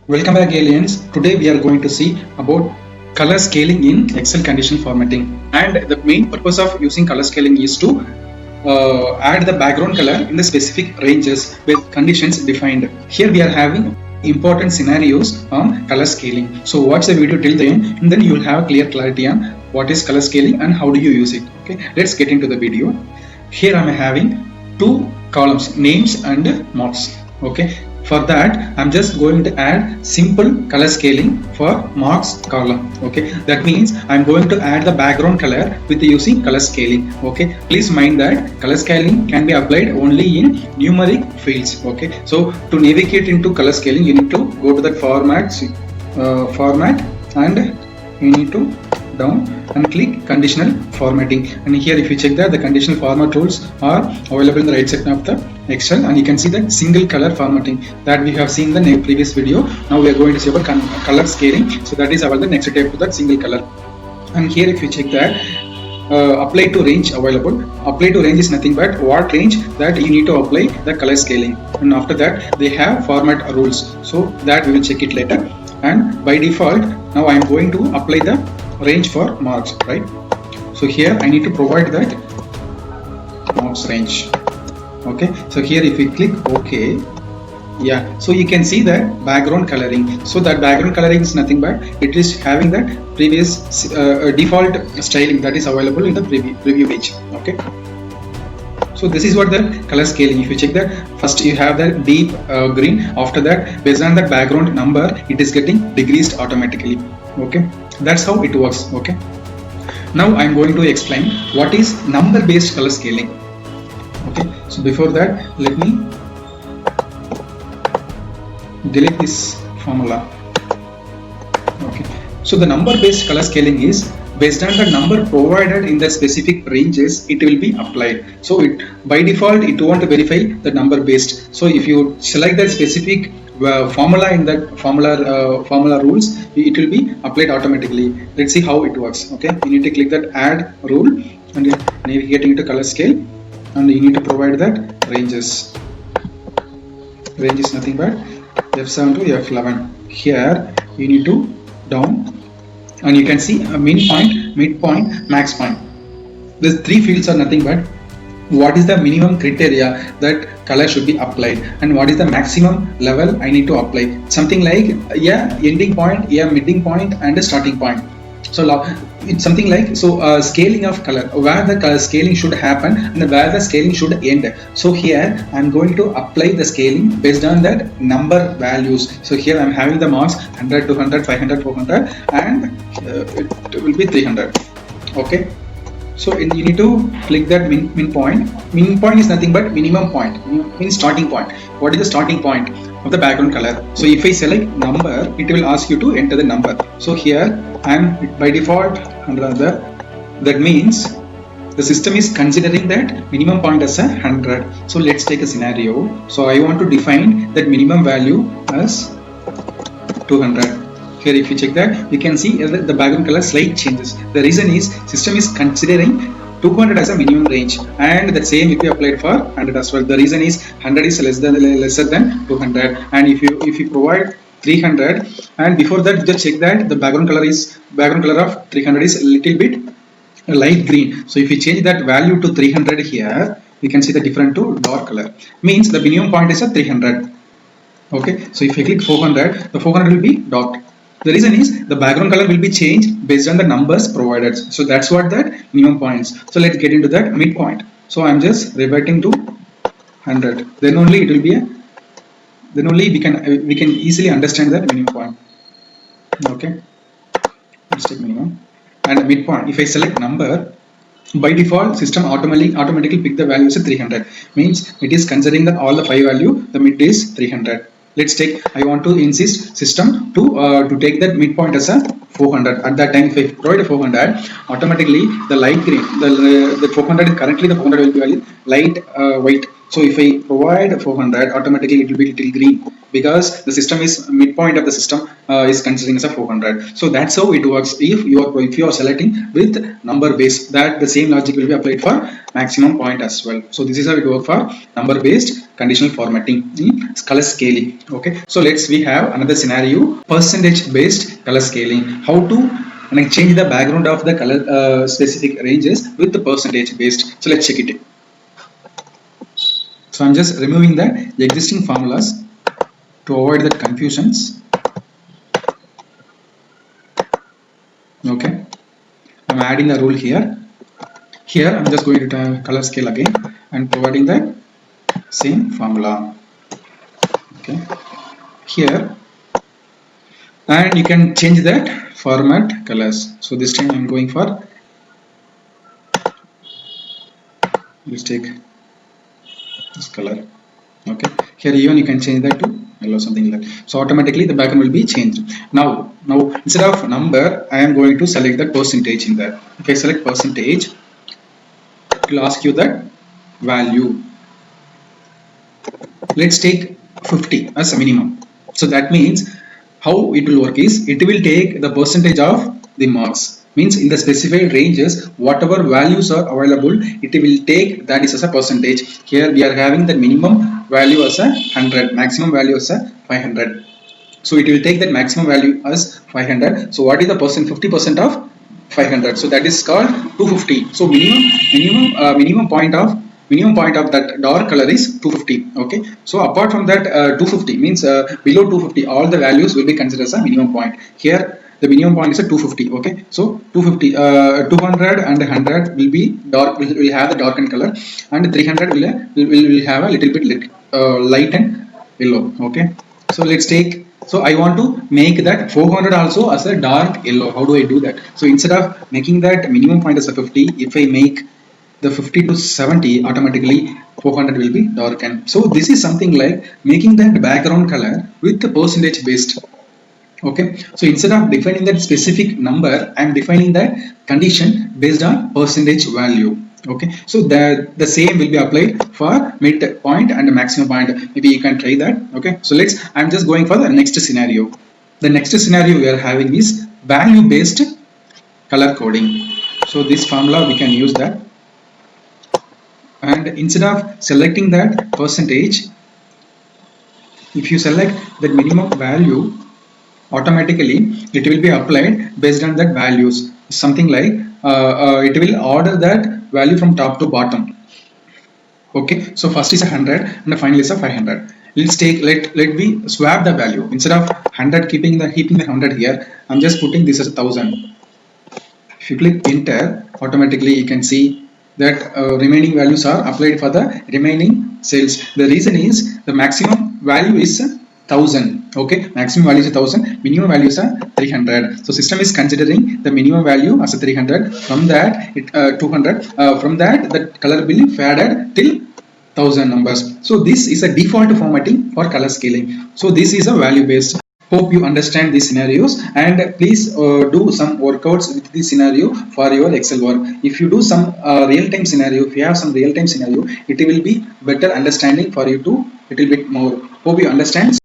Welcome back, aliens. Today we are going to see about color scaling in Excel condition formatting. And the main purpose of using color scaling is to add the background color in the specific ranges with conditions defined. Here we are having important scenarios on color scaling. So watch the video till the end, and then you will have clear clarity on what is color scaling and how do you use it. Okay, let's get into the video. Here I am having two columns, names and marks. Okay, for that I'm just going to add simple color scaling for marks column. Okay, that means I'm going to add the background color with using color scaling. Okay, please mind that color scaling can be applied only in numeric fields. Okay, so to navigate into color scaling you need to go to that format and you need to down and click conditional formatting, and here if you check that the conditional format tools are available in the right section of the Excel, and you can see that single color formatting that we have seen in the previous video. Now we are going to see about color scaling, so that is our the next step to that single color. And here if you check that apply to range available, apply to range is nothing but what range that you need to apply the color scaling, and after that they have format rules, so that we will check it later. And by default now I am going to apply the range for marks, right? So here I need to provide that marks range. Okay, so here if we click OK, yeah, so you can see that background coloring. So that background coloring is nothing but it is having that previous default styling that is available in the preview page. Okay, so this is what the color scaling. If you check that, first you have the deep green, after that based on the background number it is getting decreased automatically. Okay, that's how it works. Okay, now I'm going to explain what is number based color scaling. Okay, so before that let me delete this formula. Okay, so the number based color scaling is based on the number provided in the specific ranges it will be applied. So it by default it won't verify the number based. So if you select that specific formula in that formula rules, it will be applied automatically. Let's see how it works. Okay, you need to click that add rule and navigating to color scale, and you need to provide that ranges. Range is nothing but F7 to F11. Here you need to down, and you can see a midpoint, max point. These three fields are nothing but what is the minimum criteria that color should be applied and what is the maximum level I need to apply. Something like ending point, middle point and a starting point. So it's something like scaling of color, where the color scaling should happen and where the scaling should end. So here I'm going to apply the scaling based on that number values. So here I'm having the marks 100, 200, 500, 400 and it will be 300. Okay, so you need to click that min point. Min point is nothing but minimum point, means starting point. What is the starting point of the background color? So if I select number, it will ask you to enter the number. So here I am by default under other. That means the system is considering that minimum point as 100. So let's take a scenario. So I want to define that minimum value as 200. Here if you check that, you can see the background color slight changes. The reason is system is considering 200 as a minimum range, and the same will be applied for 100 as well. The reason is 100 is lesser than 200, and if you provide 300, and before that just check that the background color of 300 is a little bit light green. So if you change that value to 300 here, you can see the different to dark color, means the minimum point is a 300. Okay, so if you click 400, the 400 will be dark. The reason is the background color will be changed based on the numbers provided. So that's what that minimum points. So let's get into that midpoint. So I'm just reverting to 100. Then only it will be we can easily understand that minimum point. Okay, let's take minimum and midpoint. If I select number, by default system automatically pick the values of 300, means it is considering that all the 5 value, the mid is 300. Let's take, I want to insist system to take that midpoint as a 400. At that time if I provide a 400, automatically the light green, the 400 currently the 400 will be valid light white. So if I provide 400, automatically it will be little green because the system is midpoint of the system is considering as a 400. So that's how it works. If you are selecting with number based, that the same logic will be applied for maximum point as well. So this is how it works for number based conditional formatting in color scaling. Okay, so we have another scenario, percentage based color scaling. How to change the background of the color specific ranges with the percentage based. So let's check it. So I'm just removing the existing formulas to avoid the confusions. Okay, I'm adding the rule here. Here I'm just going to color scale again and providing the same formula. Okay, here, and you can change that format colors. So this time I'm going for, let's take this color. Okay, here even you can change that to yellow, something like that. So automatically the background will be changed. Now instead of number, I am going to select the percentage in that. If I select percentage, it will ask you that value. Let's take 50 as a minimum. So that means how it will work is, it will take the percentage of the marks. Means in the specified ranges, whatever values are available, it will take that is as a percentage. Here we are having the minimum value as a 100, maximum value as a 500. So it will take that maximum value as 500. So what is the 50% of 500? So that is called 250. So minimum point of that dark color is 250. Okay, so apart from that 250 means below 250 all the values will be considered as a minimum point. Here the minimum point is a 250. Okay, so 250 200 and 100 will be dark, will have the darkened color, and 300 will have a little bit light and yellow. Okay, so let's take, so I want to make that 400 also as a dark yellow. How do I do that? So instead of making that minimum point as a 50, if I make the 50 to 70, automatically 400 will be darkened. So this is something like making that background color with the percentage based. Okay, so instead of defining that specific number, I am defining that condition based on percentage value. Okay, so the same will be applied for mid point and maximum point. Maybe you can try that. Okay, so I'm just going for the next scenario. The next scenario we are having is value based color coding. So this formula we can use that, and instead of selecting that percentage, if you select that minimum value, automatically it will be applied based on that values. Something like it will order that value from top to bottom. Okay, so first is 100 and the final is a 500. Let's take, let me swap the value. Instead of 100 keeping the 100 here, I'm just putting this as 1000. If you click enter, automatically you can see that remaining values are applied for the remaining cells. The reason is the maximum value is 1000. Okay, maximum value is 1000, minimum value is 300. So system is considering the minimum value as a 300. From that 200, from that the color will be faded till 1000 numbers. So this is a default formatting for color scaling. So this is a value based. Hope you understand these scenarios, and please do some workouts with this scenario for your Excel work. If you do some real-time scenario, if you have some real-time scenario, it will be better understanding for you to little bit more. Hope you understand.